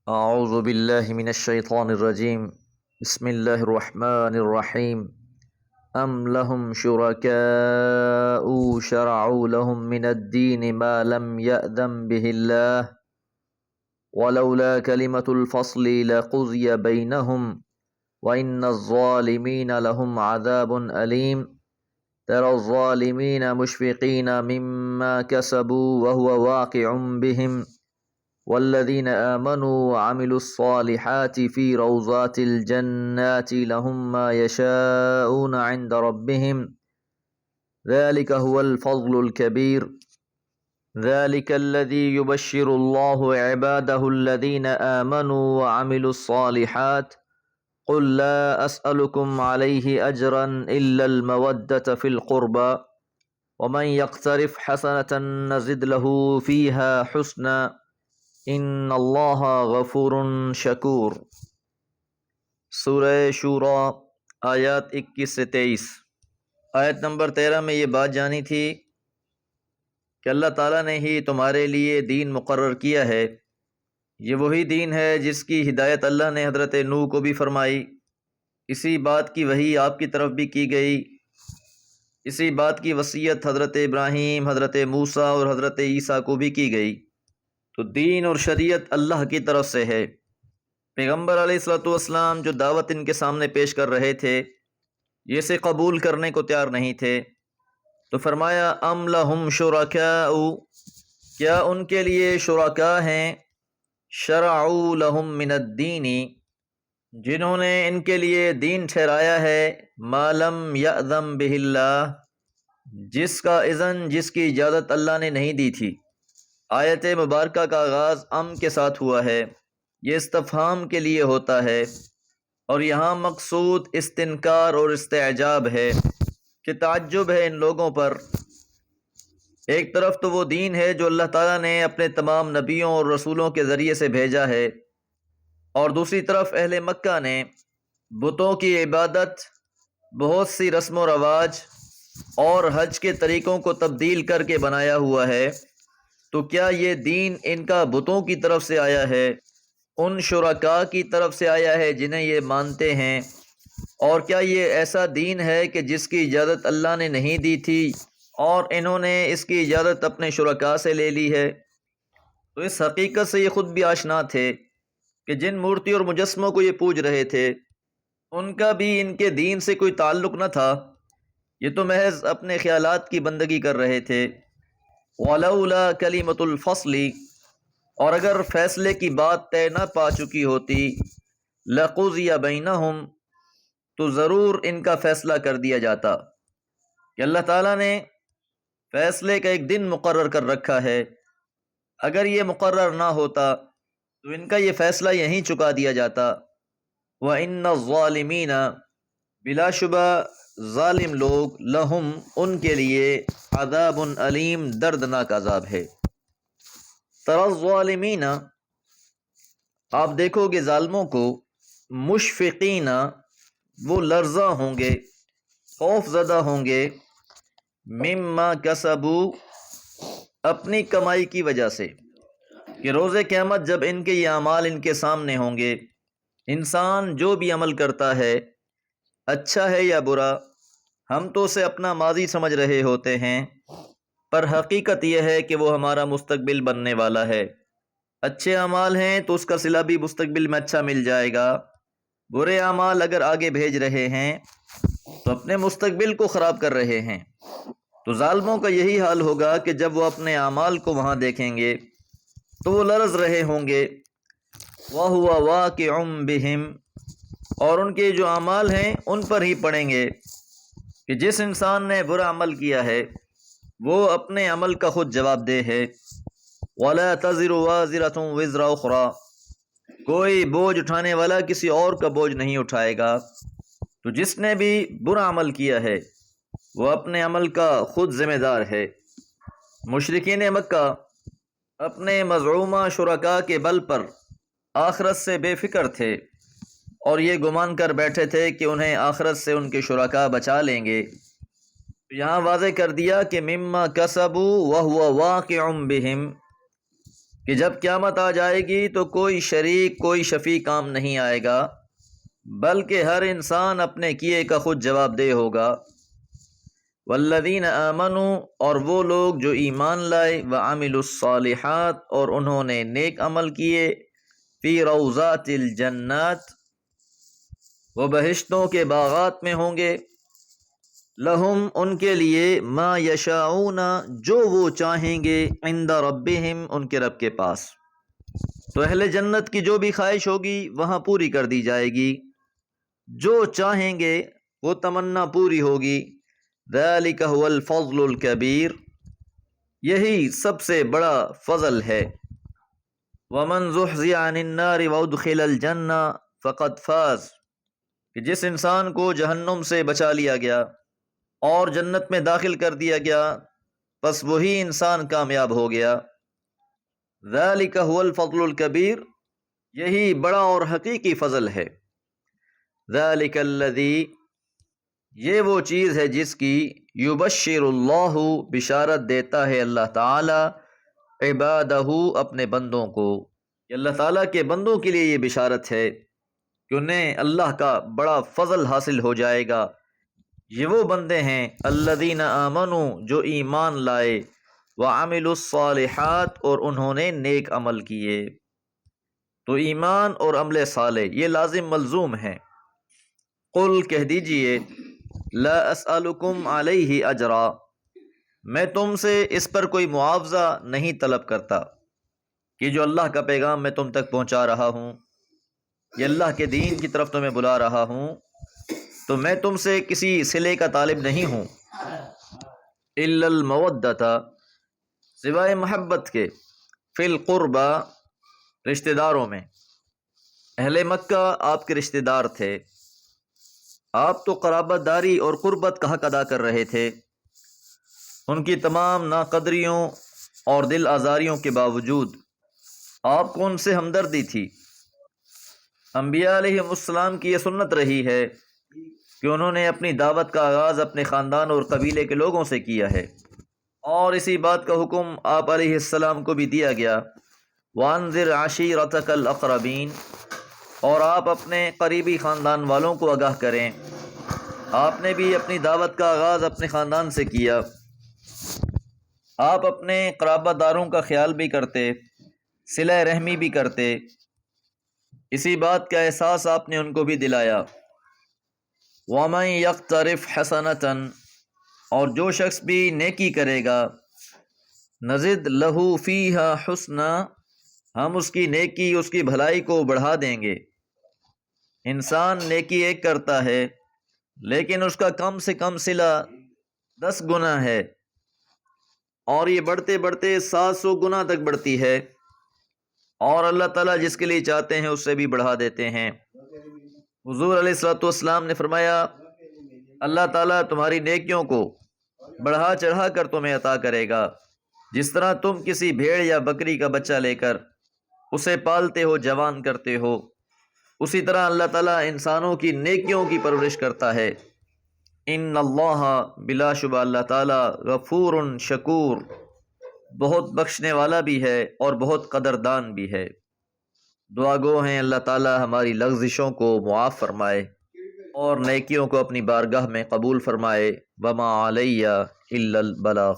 اعوذ باللہ من الشیطان الرجیم بسم اللہ الرحمن الرحیم ام لهم شرکاء شرعوا لهم من الدین ما لم یأذن به اللہ ولولا کلمة الفصل لقضی بینہم وإن الظالمین لهم عذاب علیم ترى الظالمین مشفقین مما کسبوا وهو واقع بهم والذین آمنوا وعملوا الصالحات فی روضات الجنات لهم ما یشاءون عند ربهم ذلك هو الفضل الكبیر ذلك الذي يبشر الله عباده الذين آمنوا وعملوا الصالحات قل لا أسألكم عليه أجرا إلا المودة في القربى ومن يقترف حسنة نزد له فيها حسنا ان اللہ غفور شکور۔ سورہ شورى آیات 21 سے 23۔ آیت نمبر 13 میں یہ بات جانی تھی کہ اللہ تعالیٰ نے ہی تمہارے لیے دین مقرر کیا ہے۔ یہ وہی دین ہے جس کی ہدایت اللہ نے حضرت نوح کو بھی فرمائی، اسی بات کی وحی آپ کی طرف بھی کی گئی، اسی بات کی وصیت حضرت ابراہیم، حضرت موسیٰ اور حضرت عیسیٰ کو بھی کی گئی۔ تو دین اور شریعت اللہ کی طرف سے ہے۔ پیغمبر علیہ الصلوۃ والسلام جو دعوت ان کے سامنے پیش کر رہے تھے، یہ اسے قبول کرنے کو تیار نہیں تھے، تو فرمایا ام لہم شرکاء، کیا ان کے لیے شرکاء ہیں، شرعوا لہم من الدین، جنہوں نے ان کے لیے دین ٹھہرایا ہے، ما لم یأذن بہ اللہ، جس کا اذن، جس کی اجازت اللہ نے نہیں دی تھی۔ آیت مبارکہ کا آغاز ام کے ساتھ ہوا ہے، یہ استفہام کے لیے ہوتا ہے، اور یہاں مقصود استنکار اور استعجاب ہے کہ تعجب ہے ان لوگوں پر۔ ایک طرف تو وہ دین ہے جو اللہ تعالیٰ نے اپنے تمام نبیوں اور رسولوں کے ذریعے سے بھیجا ہے، اور دوسری طرف اہل مکہ نے بتوں کی عبادت، بہت سی رسم و رواج اور حج کے طریقوں کو تبدیل کر کے بنایا ہوا ہے۔ تو کیا یہ دین ان کا بتوں کی طرف سے آیا ہے، ان شرکاء کی طرف سے آیا ہے جنہیں یہ مانتے ہیں، اور کیا یہ ایسا دین ہے کہ جس کی اجازت اللہ نے نہیں دی تھی اور انہوں نے اس کی اجازت اپنے شرکاء سے لے لی ہے؟ تو اس حقیقت سے یہ خود بھی آشنا تھے کہ جن مورتی اور مجسموں کو یہ پوج رہے تھے، ان کا بھی ان کے دین سے کوئی تعلق نہ تھا، یہ تو محض اپنے خیالات کی بندگی کر رہے تھے۔ وَلَوْلَا كَلِمَةُ الْفَصْلِ، اور اگر فیصلے کی بات طے نہ پا چکی ہوتی، لَقُضِيَ بَيْنَهُمْ، تو ضرور ان کا فیصلہ کر دیا جاتا کہ اللہ تعالیٰ نے فیصلے کا ایک دن مقرر کر رکھا ہے، اگر یہ مقرر نہ ہوتا تو ان کا یہ فیصلہ یہیں چکا دیا جاتا۔ وَإِنَّ الظَّالِمِينَ، بلا شبہ ظالم لوگ، لہم، ان کے لیے، عذاب علیم، دردناک عذاب ہے۔ تری الظالمین، آپ دیکھو گے ظالموں کو، مشفقین، وہ لرزاں ہوں گے، خوف زدہ ہوں گے، مما کسبوا، اپنی کمائی کی وجہ سے، کہ روز قیامت جب ان کے یہ اعمال ان کے سامنے ہوں گے، انسان جو بھی عمل کرتا ہے، اچھا ہے یا برا، ہم تو اسے اپنا ماضی سمجھ رہے ہوتے ہیں، پر حقیقت یہ ہے کہ وہ ہمارا مستقبل بننے والا ہے۔ اچھے اعمال ہیں تو اس کا صلہ بھی مستقبل میں اچھا مل جائے گا، برے اعمال اگر آگے بھیج رہے ہیں تو اپنے مستقبل کو خراب کر رہے ہیں۔ تو ظالموں کا یہی حال ہوگا کہ جب وہ اپنے اعمال کو وہاں دیکھیں گے تو وہ لرز رہے ہوں گے، وَهُوَ وَاقِعٌ بِهِمْ، اور ان کے جو اعمال ہیں ان پر ہی پڑیں گے، کہ جس انسان نے برا عمل کیا ہے وہ اپنے عمل کا خود جواب دہ ہے۔ وَلَا تَزِرُ وَازِرَةٌ وِزْرَ أُخْرَى، کوئی بوجھ اٹھانے والا کسی اور کا بوجھ نہیں اٹھائے گا۔ تو جس نے بھی برا عمل کیا ہے وہ اپنے عمل کا خود ذمہ دار ہے۔ مشرکین مکہ اپنے مزعومہ شرکاء کے بل پر آخرت سے بے فکر تھے، اور یہ گمان کر بیٹھے تھے کہ انہیں آخرت سے ان کے شرکاء بچا لیں گے۔ یہاں واضح کر دیا کہ مما کسبوا وهو واقع بهم، کہ جب قیامت آ جائے گی تو کوئی شریک کوئی شفیع کام نہیں آئے گا، بلکہ ہر انسان اپنے کیے کا خود جواب دہ ہوگا۔ والذین آمنوا، اور وہ لوگ جو ایمان لائے، وعملوا الصالحات، اور انہوں نے نیک عمل کیے، فی روضات الجنات، وہ بہشتوں کے باغات میں ہوں گے، لہم، ان کے لیے، ما یشاؤون، جو وہ چاہیں گے، عند ربہم، ان کے رب کے پاس۔ تو اہل جنت کی جو بھی خواہش ہوگی وہاں پوری کر دی جائے گی، جو چاہیں گے وہ تمنا پوری ہوگی۔ ذالک هو الفضل الکبیر، یہی سب سے بڑا فضل ہے۔ ومن زحزح عن النار وادخل الجنہ فقد فاز، کہ جس انسان کو جہنم سے بچا لیا گیا اور جنت میں داخل کر دیا گیا، بس وہی انسان کامیاب ہو گیا۔ ذالک هو الفضل الکبیر، یہی بڑا اور حقیقی فضل ہے۔ ذالک الذی، یہ وہ چیز ہے جس کی، یبشر اللہ، بشارت دیتا ہے اللہ تعالی، عبادہ، اپنے بندوں کو۔ کہ اللہ تعالیٰ کے بندوں کے لیے یہ بشارت ہے کہ انہیں اللہ کا بڑا فضل حاصل ہو جائے گا۔ یہ وہ بندے ہیں الذین آمنوا، جو ایمان لائے، وعملوا الصالحات، اور انہوں نے نیک عمل کیے۔ تو ایمان اور عمل صالح یہ لازم ملزوم ہیں۔ قل، کہہ دیجئے، لا اسألکم علیہ اجرا، میں تم سے اس پر کوئی معاوضہ نہیں طلب کرتا، کہ جو اللہ کا پیغام میں تم تک پہنچا رہا ہوں، یہ اللہ کے دین کی طرف تمہیں بلا رہا ہوں، تو میں تم سے کسی صلے کا طالب نہیں ہوں، الا المودۃ، سوائے محبت کے، فی القربى، رشتہ داروں میں۔ اہل مکہ آپ کے رشتہ دار تھے، آپ تو قرابت داری اور قربت کا حق ادا کر رہے تھے، ان کی تمام ناقدریوں اور دل آزاریوں کے باوجود آپ کو ان سے ہمدردی تھی۔ انبیاء علیہ السلام کی یہ سنت رہی ہے کہ انہوں نے اپنی دعوت کا آغاز اپنے خاندان اور قبیلے کے لوگوں سے کیا ہے، اور اسی بات کا حکم آپ علیہ السلام کو بھی دیا گیا، وانذر عشیرتک الاقربین، اور آپ اپنے قریبی خاندان والوں کو آگاہ کریں۔ آپ نے بھی اپنی دعوت کا آغاز اپنے خاندان سے کیا، آپ اپنے قرابت داروں کا خیال بھی کرتے، صلہ رحمی بھی کرتے، اسی بات کا احساس آپ نے ان کو بھی دلایا۔ وَمَن يَقْتَرِفْ حَسَنَةً، اور جو شخص بھی نیکی کرے گا، نزد لہو فیہا حسنا، ہم اس کی نیکی، اس کی بھلائی کو بڑھا دیں گے۔ انسان نیکی ایک کرتا ہے لیکن اس کا کم سے کم صلہ 10 گنا ہے، اور یہ بڑھتے بڑھتے 700 گنا تک بڑھتی ہے، اور اللہ تعالیٰ جس کے لیے چاہتے ہیں اس سے بھی بڑھا دیتے ہیں۔ حضور علیہ الصلوۃ والسلام نے فرمایا، اللہ تعالیٰ تمہاری نیکیوں کو بڑھا چڑھا کر تمہیں عطا کرے گا، جس طرح تم کسی بھیڑ یا بکری کا بچہ لے کر اسے پالتے ہو، جوان کرتے ہو، اسی طرح اللہ تعالیٰ انسانوں کی نیکیوں کی پرورش کرتا ہے۔ ان اللہ، بلا شبہ اللہ تعالیٰ، غفور شکور، بہت بخشنے والا بھی ہے اور بہت قدردان بھی ہے۔ دعا گو ہیں اللہ تعالیٰ ہماری لغزشوں کو معاف فرمائے اور نیکیوں کو اپنی بارگاہ میں قبول فرمائے۔ وما علیہ الا البلاغ۔